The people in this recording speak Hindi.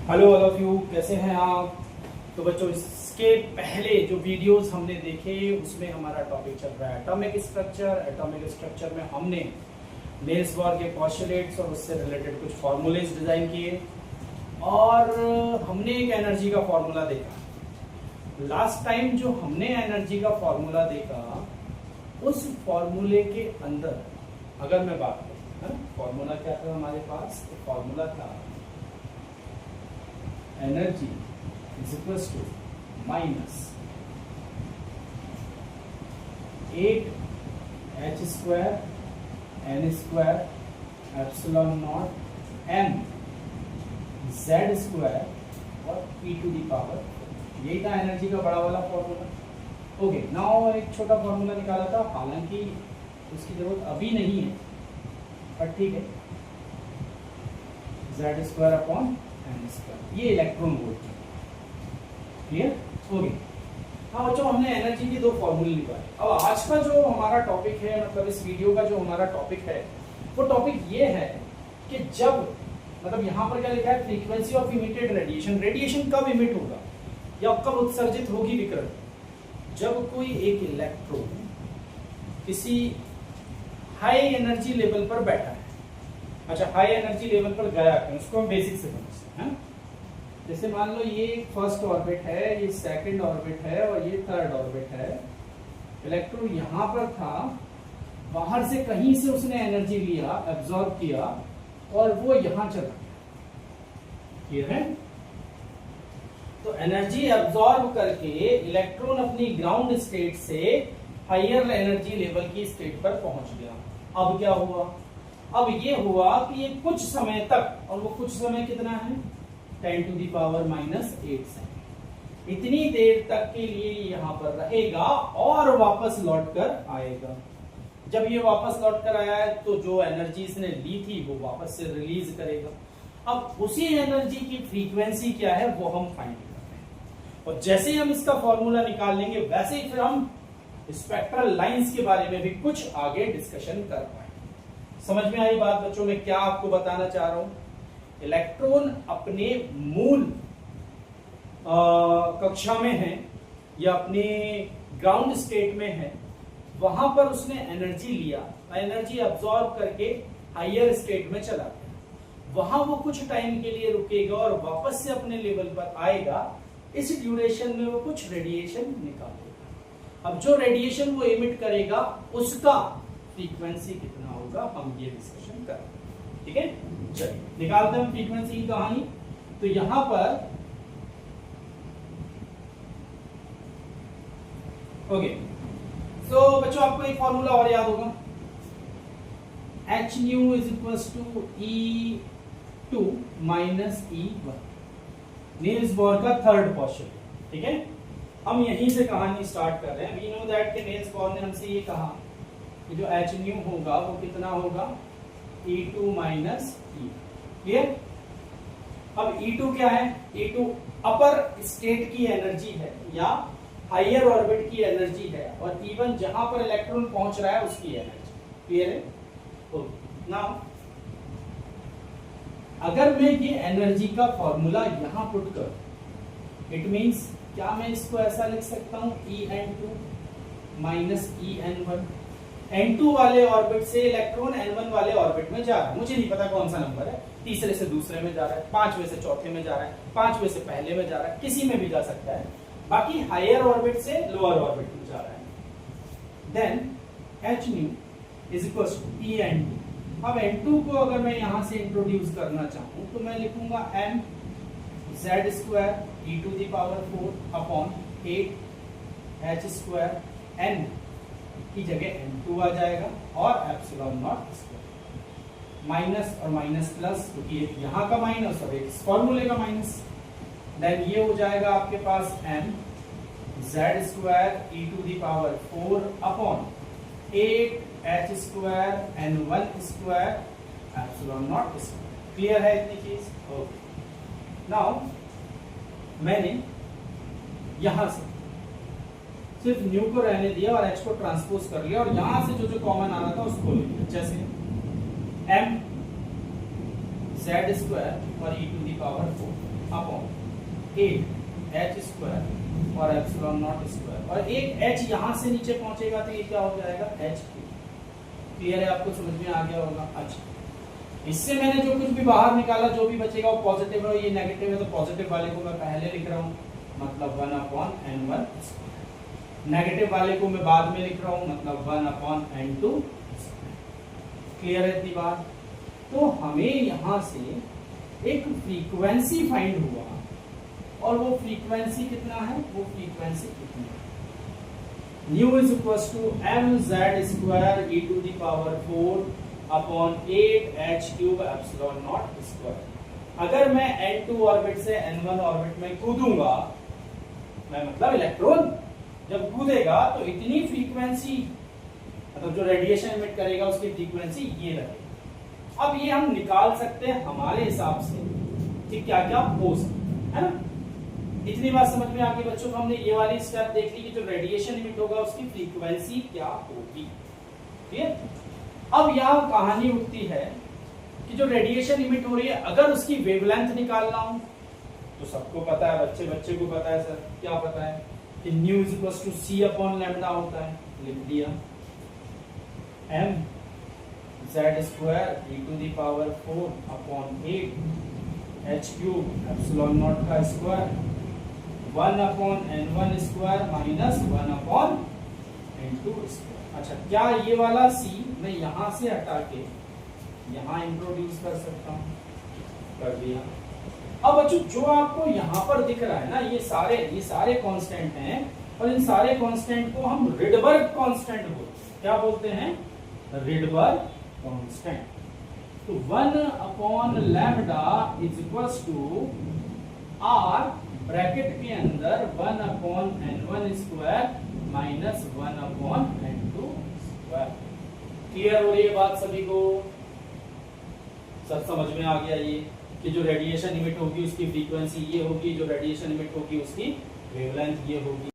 हेलो ऑल ऑफ यू, कैसे हैं आप। तो बच्चों, इसके पहले जो वीडियोस हमने देखे उसमें हमारा टॉपिक चल रहा है एटॉमिक स्ट्रक्चर। एटॉमिक स्ट्रक्चर में हमने नील्स बोर के पोस्टुलेट्स और उससे रिलेटेड कुछ फार्मूलेज डिजाइन किए और हमने एक एनर्जी का फॉर्मूला देखा। लास्ट टाइम जो हमने एनर्जी का फॉर्मूला देखा, उस फॉर्मूले के अंदर अगर मैं बात करूं, फॉर्मूला क्या था हमारे पास, तो फॉर्मूला था energy is equal to minus 8 h square n square epsilon naught m z square और e टू दी पावर। यही था एनर्जी का बड़ा वाला फॉर्मूला। ओके, नाउ एक छोटा फॉर्मूला निकाला था, हालांकि उसकी जरूरत अभी नहीं है, पर ठीक है। z square upon n square, ये इलेक्ट्रॉन वोल्ट है। क्लियर? ओके। हाँ बच्चों, हमने एनर्जी के दो फॉर्मूले निकाले। अब आज का जो हमारा टॉपिक है, मतलब इस वीडियो का जो हमारा टॉपिक है, वो टॉपिक ये है कि जब, मतलब यहाँ पर क्या लिखा है, frequency of emitted radiation. Radiation कब इमिट होगा या कब उत्सर्जित होगी विकिरण? जब कोई एक इलेक्ट्रॉन किसी हाई एनर्जी लेवल पर बैठा है। अच्छा, हाई एनर्जी लेवल पर गया है, उसको हम बेसिक से समझते हैं। जैसे मान लो ये फर्स्ट ऑर्बिट है, ये सेकंड ऑर्बिट है और ये थर्ड ऑर्बिट है। इलेक्ट्रॉन यहां पर था, बाहर से कहीं से उसने एनर्जी लिया, एब्जॉर्ब किया और वो यहां चला गया। क्लियर है? तो एनर्जी एब्जॉर्ब करके इलेक्ट्रॉन अपनी ग्राउंड स्टेट से हायर एनर्जी लेवल की स्टेट पर पहुंच गया। अब क्या हुआ? अब ये हुआ कि ये कुछ समय तक, और वो कुछ समय कितना है, 10 to the power minus 8 second, इतनी देर तक के लिए यहां पर रहेगा और वापस लौट कर आएगा। जब ये वापस लौट कर आया है तो जो एनर्जी इसने ली थी वो वापस से रिलीज करेगा। अब उसी एनर्जी की फ्रीक्वेंसी क्या है वो हम फाइंड करते हैं, और जैसे ही हम इसका फॉर्मूला निकाल लेंगे वैसे ही फिर हम स्पेक्ट्रल लाइंस के बारे में भी कुछ आगे डिस्कशन कर पाएंगे। समझ में आई बात बच्चों? मैं क्या आपको बताना चाह रहा हूं, इलेक्ट्रॉन अपने मूल कक्षा में है या अपने ग्राउंड स्टेट में है, वहां पर उसने एनर्जी लिया, एनर्जी अब्सॉर्ब करके हायर स्टेट में चला गया। वहां वो कुछ टाइम के लिए रुकेगा और वापस से अपने लेवल पर आएगा। इस ड्यूरेशन में वो कुछ रेडिएशन निकालेगा। अब जो रेडिएशन वो एमिट करेगा उसका फ्रीक्वेंसी कितना होगा, हम ये डिस्कशन करेंगे। ठीक है, चलिए निकालते हैं फ्रीक्वेंसी की कहानी। तो यहां पर ओके, तो बच्चों आपको एक फॉर्मूला और याद होगा, h nu is equal to E2 minus E1, Niels Bohr का थर्ड पोस्टुलेट। ठीक है, हम यहीं से कहानी स्टार्ट कर रहे हैं। वी नो दैट कि नील्स बोर ने हमसे ये कहा कि जो h न्यू होगा वो कितना होगा, E2 माइनस E। क्लियर? अब E2 क्या है? E2 अपर स्टेट की एनर्जी है या हायर ऑर्बिट की एनर्जी है, और E1 जहां पर इलेक्ट्रॉन पहुंच रहा है उसकी एनर्जी। क्लियर है? ओके, नाउ अगर मैं ये एनर्जी का फॉर्मूला यहां पुट कर, इट मींस क्या मैं इसको ऐसा लिख सकता हूं, En2 माइनस En1। N2 वाले ऑर्बिट से इलेक्ट्रॉन N1 वाले ऑर्बिट में जा रहा है। मुझे नहीं पता कौन सा नंबर है, तीसरे से दूसरे में जा रहा है, पांचवें से चौथे में जा रहा है, पांचवें से पहले में जा रहा है, किसी में भी जा सकता है। बाकी हायर ऑर्बिट से लोअर ऑर्बिट में जा रहा है। Then h nu is equal to En2। अब N2 को अगर मैं यहां से इंट्रोड्यूस करना चाहूं तो मैं लिखूंगा m z square e to the power 4 upon 8 h square n की जगह N2 आ जाएगा और एप्सिलॉन नॉट स्क्वायर, माइनस और माइनस प्लस, क्योंकि एक यहाँ का माइनस और एक इस फॉर्मूले का माइनस। देन ये हो जाएगा आपके पास m z square e to the power 4 upon 8 h square n1 square epsilon naught square. Clear है इतनी चीज? ओके, नाउ मैंने यहां से सिर्फ न्यू को रहने दिया और h को ट्रांसपोज कर लिया, और यहां से जो जो कॉमन आ रहा था उसको ले लिया। जैसे m z स्क्वायर और e to the power 4 upon 8 h² और एप्सिलॉन नॉट स्क्वायर, और एक h यहां से नीचे पहुंचेगा तो ये क्या हो जाएगा h3। क्लियर है, आपको समझ में आ गया होगा। अच्छा, इससे मैंने जो कुछ भी बाहर निकाला, जो भी बचेगा वो पॉजिटिव है, ये नेगेटिव है, तो पॉजिटिव वाले को मैं पहले लिख रहा हूँ, मतलब 1/n1। नेगेटिव वाले को मैं बाद में लिख रहा हूँ, मतलब 1/n2। क्लियर है इतनी बात। तो हमें यहां से एक फ्रीक्वेंसी फाइंड हुआ, और वो फ्रीक्वेंसी कितना है, वो फ्रीक्वेंसी कितनी है, nu is equal to mz² e to the power 4 upon 8h³ epsilon naught square. अगर मैं n2 ऑर्बिट से n1 ऑर्बिट में कूदूंगा, मैं मतलब इलेक्ट्रॉन जब कूदेगा तो इतनी फ्रीक्वेंसी, मतलब जो रेडिएशन इमिट करेगा उसकी फ्रीक्वेंसी ये रहेगी। अब ये हम निकाल सकते हैं हमारे हिसाब से कि क्या क्या हो सकता है ना। इतनी बात समझ में आ गई बच्चों को। हमने ये वाली स्टेप देख ली कि जो रेडिएशन इमिट होगा उसकी फ्रीक्वेंसी क्या होगी। ठीक है, अब यहाँ कहानी उठती है कि जो रेडिएशन इमिट हो रही है, अगर उसकी वेवलेंथ निकालना हो तो सबको पता है, बच्चे को पता है। सर क्या पता है कि nu is equal to c upon lambda होता है, लिख दिया। mz² e to the power 4 upon 8h³ epsilon naught का स्क्वायर 1/n1² माइनस 1/n2²। अच्छा, क्या ये वाला c मैं यहां से हटा के यहां इंट्रोड्यूस कर सकता हूं? कर दिया। अब बच्चों जो आपको यहां पर दिख रहा है ना, ये सारे कांस्टेंट हैं, और इन सारे कांस्टेंट को हम रिडबर्ग कांस्टेंट बोलते हैं। क्या बोलते हैं? Rydberg constant. तो 1/λ is equal to r bracket के अंदर 1/n1² माइनस 1/n2²। क्लियर हो रही है बात सभी को? सब समझ में आ गया ये कि जो रेडिएशन इमिट होगी उसकी फ्रीक्वेंसी ये होगी, जो रेडिएशन इमिट होगी उसकी वेवलेंथ ये होगी।